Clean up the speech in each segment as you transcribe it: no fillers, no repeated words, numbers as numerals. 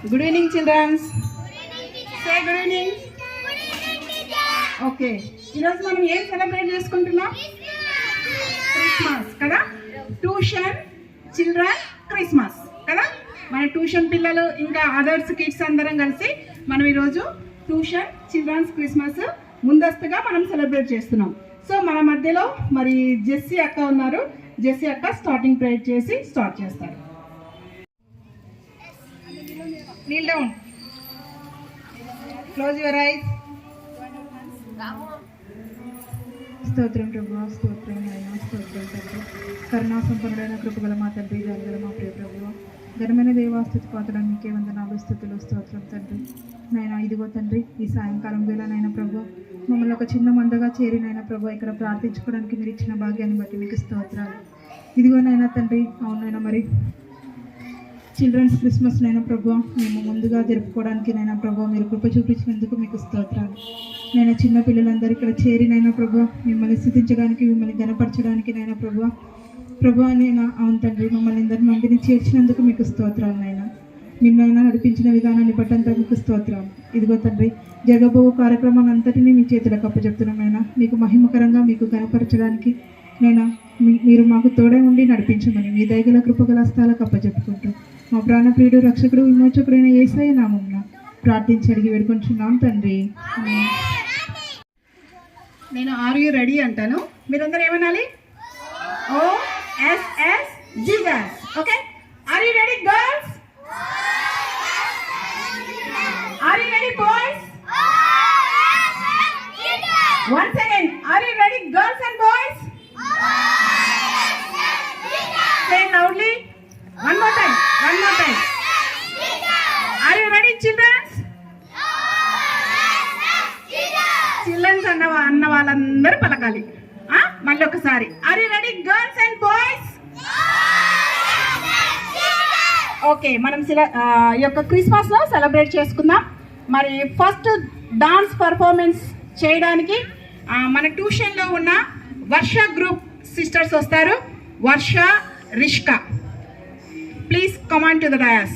Good evening, children. Say good evening. Okay, ఈరోజు మనం ఏం సెలబ్రేట్ చేసుకుంటున్నాం? క్రిస్మస్ కదా. ట్యూషన్ చిల్డ్రన్ క్రిస్మస్ కదా. మన ట్యూషన్ పిల్లలు ఇంకా అదర్స్ కిడ్స్ అందరం కలిసి మనం ఈరోజు ట్యూషన్ చిల్డ్రన్స్ క్రిస్మస్ ముందస్తుగా మనం సెలబ్రేట్ చేస్తున్నాం. సో మన మధ్యలో మరి జెస్సీ అక్క ఉన్నారు. జెస్సీ అక్క స్టార్టింగ్ ప్రేయర్ చేసి స్టార్ట్ చేస్తారు. Kneel down. Close your eyes. స్తోత్రం ప్రభువా, స్తోత్రం నాయనా, స్తోత్రం తండ్రి. కరుణా సంపన్నుడైన కృపగల మా తండ్రి, జాలిగల మా ప్రియ ప్రభువా, ఘనమైన దేవాస్తుతి పాత్రను మీకే వందనాలు, స్తుతులు, స్తోత్రం తండ్రి. నాయనా ఇదిగో తండ్రి, ఈ సాయంకాలం వేళ నాయన ప్రభు మమ్మల్ని ఒక చిన్న మందగా చేరినైనా ప్రభు ఇక్కడ ప్రార్థించుకోవడానికి మీరు ఇచ్చిన భాగ్యాన్ని బట్టి మీకు స్తోత్రాలు. ఇదిగో నాయన తండ్రి, అవునైనా మరి చిల్డ్రన్స్ క్రిస్మస్ నైనా ప్రభు మేము ముందుగా జరుపుకోవడానికి నైనా ప్రభు మీరు కృప చూపించినందుకు మీకు స్తోత్రాలు. నేను చిన్న పిల్లలందరూ ఇక్కడ చేరినైనా ప్రభు మిమ్మల్ని స్థుతించడానికి, మిమ్మల్ని గణపరచడానికి నైనా ప్రభు నేను అవును తండ్రి, మమ్మల్ని అందరి మందిని చేర్చినందుకు మీకు స్తోత్రాలు. నైనా నిన్నైనా నడిపించిన విధానాన్ని బట్టంతా మీకు స్తోత్రాలు. ఇదిగో తండ్రి, జరగబో కార్యక్రమాన్ని అంతటినీ మీ చేతులకు అప్పచెప్తున్నాం. నైనా మీకు మహిమకరంగా మీకు గణపరచడానికి నైనా మీరు మాకు తోడే ఉండి నడిపించమని మీ దయగల కృపగల హస్తాలకు అప్పచెప్పుకుంటూ మా ప్రాణప్రియుడు రక్షకుడు విమోచకుడైన యేసయ్య నామమున ప్రార్థించి అడిగి వేడుకొంటున్నాం తండ్రి. నేను ఆర్ యు రెడీ అంటాను, మీరందరూ ఏమనాలి? Oh yes yes Jesus. Okay, are you ready girls? Are you ready boys? Once again, are you ready girls and boys? Say loudly. One more time. Are you ready, children? Children అన్న వాళ్ళందరూ పలకాలి. మళ్ళీ ఒకసారి, are you ready girls and boys? Okay, మనం ఈ యొక్క Christmas లో celebrate చేసుకుందాం. మరి ఫస్ట్ డాన్స్ పర్ఫార్మెన్స్ చేయడానికి మన ట్యూషన్ లో ఉన్న వర్ష గ్రూప్ సిస్టర్స్ వస్తారు. Varsha, Rishka, please come on to the dais.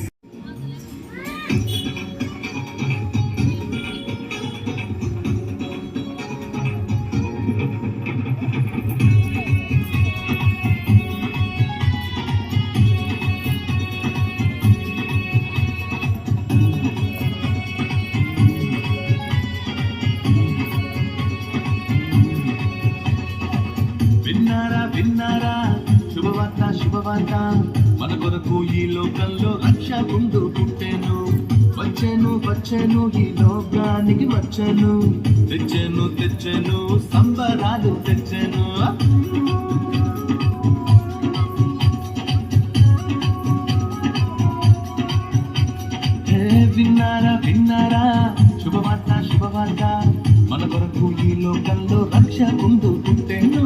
విన్నారా శుభవార్త, మన కొరకు ఈ లోకంలో రక్షకుండు పుట్టెను. వచ్చెను ఈ లోకానికి వచ్చెను. తెచ్చెను సంబరాలు తెచ్చెను. విన్నారా శుభవార్త, మన కొరకు ఈ లోకంలో రక్షకుండు పుట్టెను.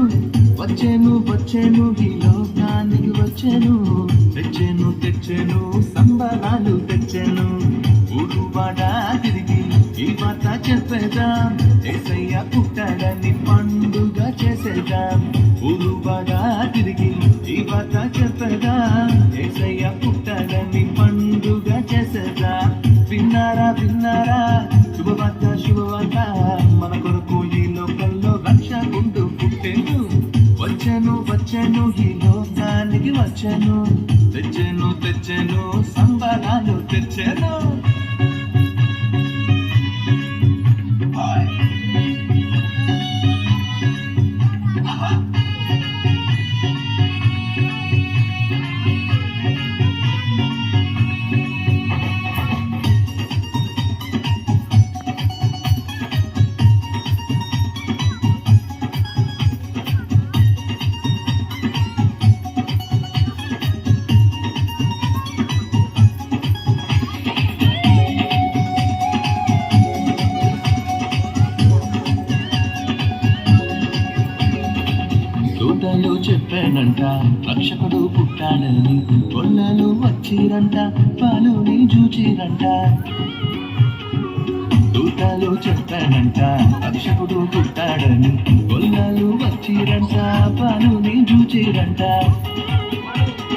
వచ్చెను ఈ లోకానికి వచ్చెను. తెచ్చెను సంబరాలు తెచ్చెను. ఊరువాడ తిరిగి ఈ వార్త చెప్పేదాం, యేసయ్య పుట్టాడని పండుగ చేసేదాం. ఊరువాడ తిరిగి ఈ వార్త చెప్పేదాం, యేసయ్య పుట్టాడని పండుగ చేసేదాం. విన్నారా శుభవార్త, మన కొరకు ఈ లోకంలో రక్షకుండు పుట్టెను. వచ్చెను ఈ లోకానికి వచ్చెను. తెచ్చెను సంబరాలు తెచ్చెను. దూతలు చెప్పానంట, రక్షకుడు పుట్టాడని. గొల్లలు వచ్చిరంట, పాలుని చూచిరంట. దూతలు చెప్పానంట, రక్షకుడు పుట్టాడని. గొల్లలు వచ్చిరంట, పాలుని చూచిరంట.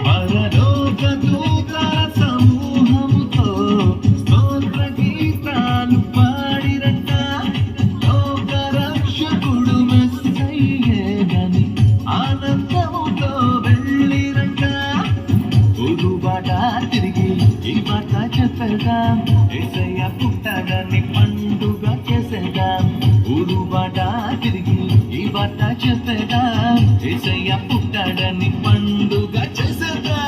పరలోక దూతల సమూహముతో తిరిగి ఈ మాట చెప్పేద్దాం. యేసయ్య పుట్టాడని పండుగ చేసేద్దాం. ఊరు బాట తిరిగి ఈ మాట చెప్పేద్దాం. యేసయ్య పుట్టాడని పండుగ చేసేద్దాం.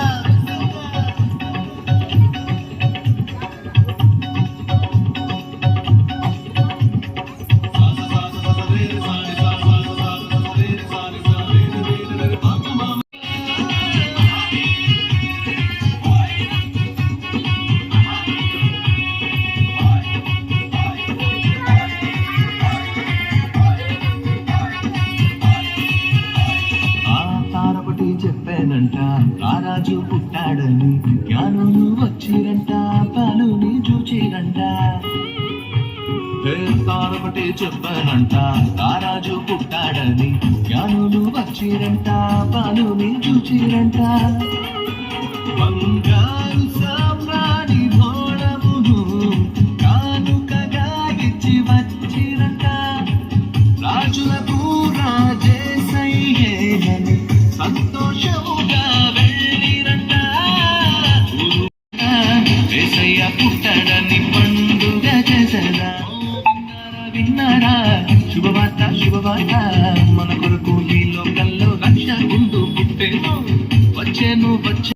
చెప్పానంట రారాజు పుట్టాడని, జ్ఞానులు వచ్చిరంట, పాలుని చూచిరంట. తారొకటి చెప్పానంట రారాజు పుట్టాడని, జ్ఞానులు వచ్చిరంట, పాలుని చూచిరంట. బంగారు సామ్రాణి భోళమును కానుకగా ఇచ్చి వచ్చిరంట. రాజులకు రాజేసయ్యేనని సంతోషముగా వెళ్ళిరంట. యేసయ్య పుట్టాడని పండుగ చేసేదా. విన్నారా శుభవార్త శుభవార్త, మన కొరకు ఈ లోకంలో రక్షకుండు పుట్టేను వచ్చేను వచ్చే.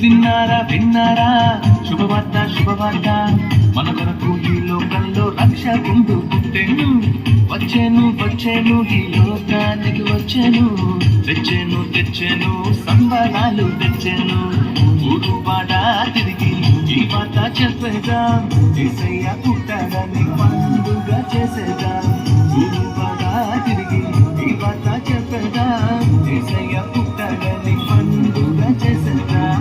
విన్నారా విన్నారా శుభవార్త శుభవార్త, మన కొరకు ఈ లోకంలో రక్షకుండు పుట్టెను వచ్చేను వచ్చేను, ఈ లోకానికి వచ్చేను. తెచ్చేను తెచ్చేను సంబరాలు తెచ్చేను. ఊరు బాట తిరిగి ఈ మాట చెప్పేద్దాం. యేసయ్య పుట్టాడని పండుగ చేసేద్దాం. ఊరు బాట తిరిగి ఈ మాట చెప్పేద్దాం. యేసయ్య పుట్టాడని పండుగ చేసేద్దాం.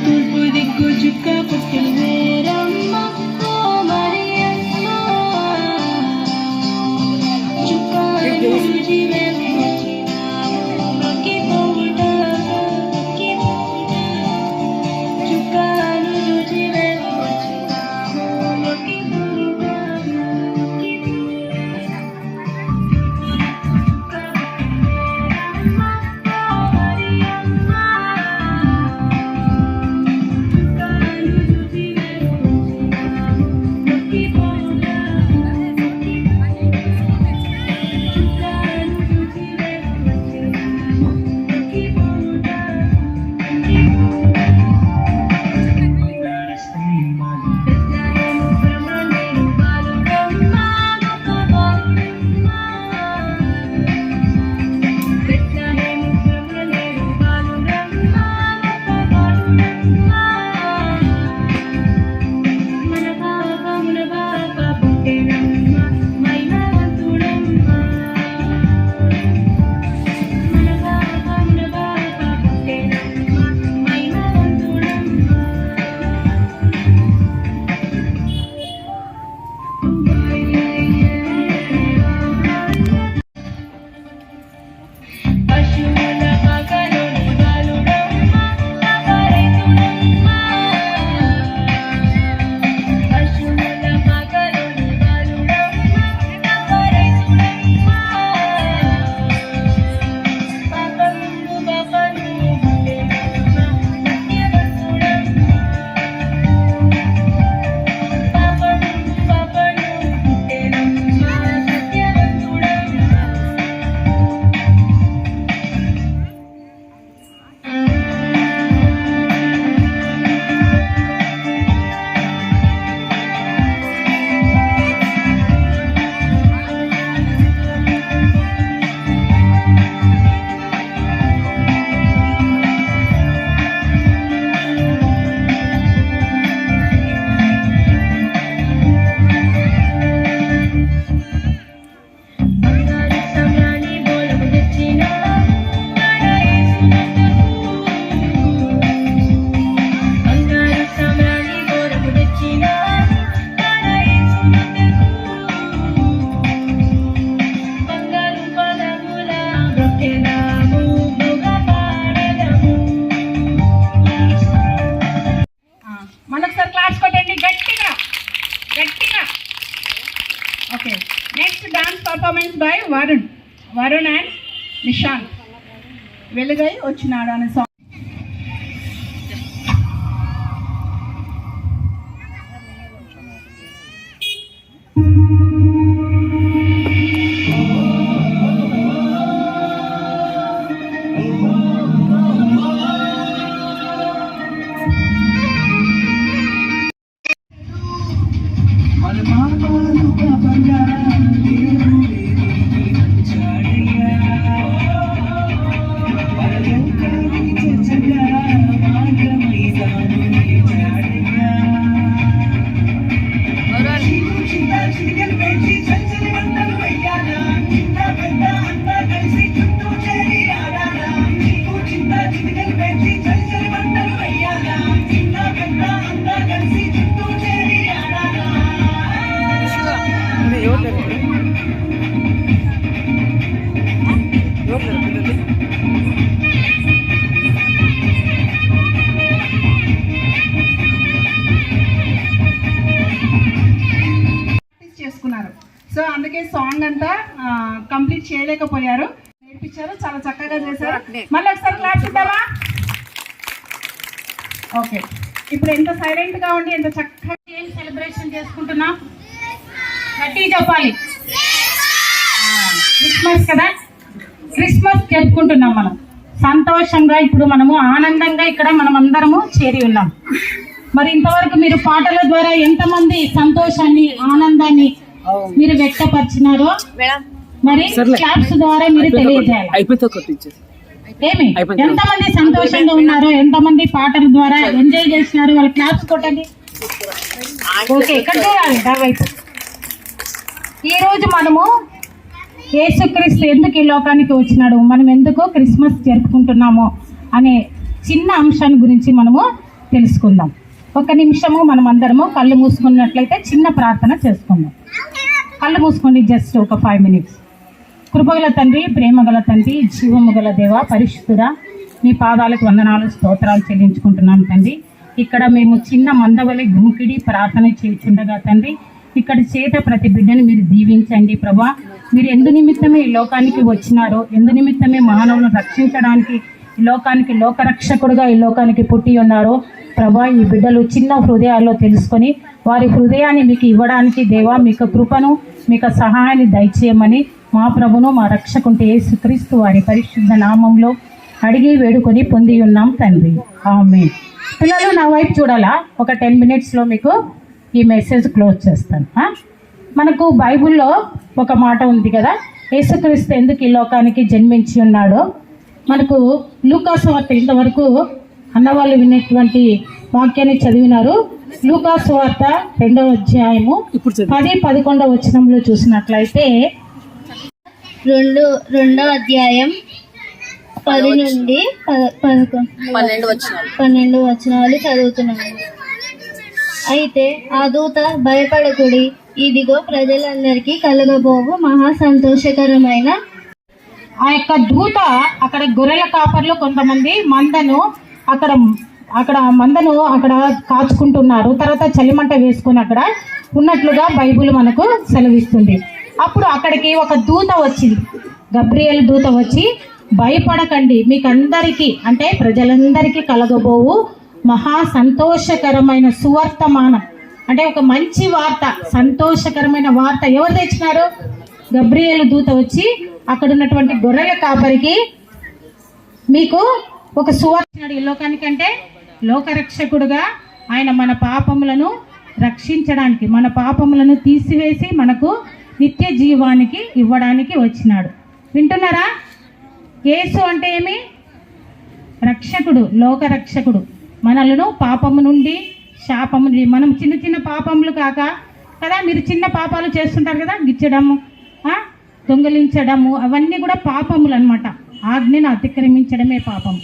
తూర్పు దిక్కు చుక్క పుట్టిల్లేరమ్మ ఓ మరియమ్మ, చుక్క చూసి వెలిగించిన performance by Varun and Nishant. వెలుగై వచ్చినాడు అనే సాంగ్. చేసుకున్నారు. సో అందుకే సాంగ్ అంతా కంప్లీట్ చేయలేకపోయారు. నేర్పించారు, చాలా చక్కగా చేశారు. మళ్ళీ ఒకసారి క్లాస్ ఇద్దామా? ఓకే, ఇప్పుడు ఎంత సైలెంట్ గా ఉండి ఎంత చక్కగా ఏం సెలబ్రేషన్ చేసుకుంటున్నాం? గట్టి చెప్పాలి. క్రిస్మస్ కదా, క్రిస్మస్ జరుపుకుంటున్నాం మనం సంతోషంగా. ఇప్పుడు మనము ఆనందంగా ఇక్కడ మనం అందరము చేరి ఉన్నాం. మరి ఇంతవరకు మీరు పాటల ద్వారా ఎంతమంది సంతోషాన్ని ఆనందాన్ని మీరు వ్యక్తపరిచినారో మరి క్లాప్స్ ద్వారా మీరు తెలియజేయాలి. ఏమి ఎంతమంది సంతోషంగా ఉన్నారో, ఎంతమంది పాటల ద్వారా ఎంజాయ్ చేసినారో వాళ్ళు క్లాప్స్ కొట్టండి. ఓకే, ఇక్కడ చూడాలి దావైపు. ఈ రోజు మనము యేసుక్రీస్తు ఎందుకు ఈ లోకానికి వచ్చినాడు, మనం ఎందుకు క్రిస్మస్ జరుపుకుంటున్నామో అనే చిన్న అంశాన్ని గురించి మనము తెలుసుకుందాం. ఒక నిమిషము మనం అందరము కళ్ళు మూసుకున్నట్లయితే చిన్న ప్రార్థన చేసుకుందాం. కళ్ళు మూసుకోండి, జస్ట్ ఒక 5 minutes. కృపగల తండ్రి, ప్రేమగల తండ్రి, జీవము గల దేవ, పరిశుద్ధుడా, మీ పాదాలకు వందనాలు స్తోత్రాలు చెల్లించుకుంటున్నాం తండ్రి. ఇక్కడ మేము చిన్న మందవలి గుంకిడి ప్రార్థన చేయుచుండగా తండ్రి, ఇక్కడ చేత ప్రతి బిడ్డను మీరు దీవించండి ప్రభా. మీరు ఎందు నిమిత్తమే ఈ లోకానికి వచ్చినారో, ఎందు నిమిత్తమే మానవులను రక్షించడానికి ఈ లోకానికి లోకరక్షకుడుగా ఈ లోకానికి పుట్టి ఉన్నారో ప్రభా, ఈ బిడ్డలు చిన్న హృదయాల్లో తెలుసుకొని వారి హృదయాన్ని మీకు ఇవ్వడానికి దేవా, మీకు కృపను మీకు సహాయాన్ని దయచేయమని మా ప్రభును మా రక్షకుంటే యేసుక్రీస్తు వారి పరిశుద్ధ నామంలో అడిగి వేడుకొని పొంది ఉన్నాం తండ్రి, ఆమేన్. పిల్లలు నా వైపు చూడాలా? ఒక 10 minutesలో మీకు ఈ మెసేజ్ క్లోజ్ చేస్తాను. మనకు బైబిల్లో ఒక మాట ఉంది కదా, యేసుక్రీస్తు ఎందుకు ఈ లోకానికి జన్మించి ఉన్నాడో. మనకు లూకాసు వార్త ఇంతవరకు అన్నవాళ్ళు వినేటువంటి వాక్యాన్ని చదివినారు. లూకాసు వార్త 2వ అధ్యాయము 10-11 వచనంలో చూసినట్లయితే, 2వ అధ్యాయం 10 నుండి 12 వచనాలు చదువుతున్నాను. అయితే ఆ దూత, భయపడకుడి, ఇదిగో ప్రజలందరికీ కలగబోవు మహా సంతోషకరమైన. ఆ యొక్క దూత అక్కడ గొర్రెల కాపర్లు కొంతమంది మందను అక్కడ కాచుకుంటున్నారు. తర్వాత చలిమంట వేసుకొని అక్కడ ఉన్నట్లుగా బైబిల్ మనకు సెలవిస్తుంది. అప్పుడు అక్కడికి ఒక దూత వచ్చింది, గబ్రియేలు దూత వచ్చి, భయపడకండి, మీకందరికీ అంటే ప్రజలందరికీ కలగబోవు మహా సంతోషకరమైన సువర్తమానం, అంటే ఒక మంచి వార్త, సంతోషకరమైన వార్త ఎవరు తెచ్చినారు? గబ్రియేలు దూత వచ్చి అక్కడ ఉన్నటువంటి గొర్రెల కాపరికి మీకు ఒక సువార్త ఈ లోకానికి, అంటే లోకరక్షకుడుగా ఆయన మన పాపములను రక్షించడానికి, మన పాపములను తీసివేసి మనకు నిత్య జీవానికి ఇవ్వడానికి వచ్చినాడు. వింటున్నారా? యేసు అంటే ఏమి? రక్షకుడు, లోకరక్షకుడు. మనలను పాపము నుండి, శాపము నుండి, మనం చిన్న చిన్న పాపములు కాక కదా, మీరు చిన్న పాపాలు చేస్తుంటారు కదా, గిచ్చడము, దొంగలించడము, అవన్నీ కూడా పాపములు అన్నమాట. ఆజ్ఞను అతిక్రమించడమే పాపం.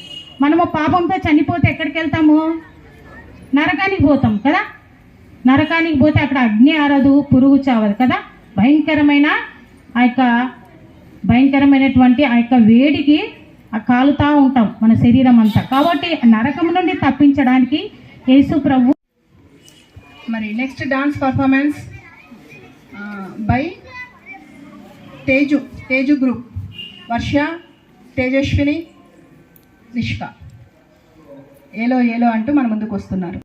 మనము పాపంతో చనిపోతే ఎక్కడికి వెళ్తాము? నరకానికి పోతాం కదా. నరకానికి పోతే అక్కడ అగ్ని ఆరదు, పురుగు చావదు కదా. భయంకరమైనటువంటి ఆ యొక్క వేడికి కాలుతా ఉంటాం మన శరీరం అంతా. కాబట్టి నరకం నుండి తప్పించడానికి యేసు ప్రభు. మరి next dance performance by Teju group Varsha, Tejaswini, Nishka ఏలో ఏలో అంటూ మన ముందుకు వస్తున్నారు.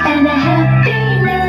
and a happy new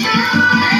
sure.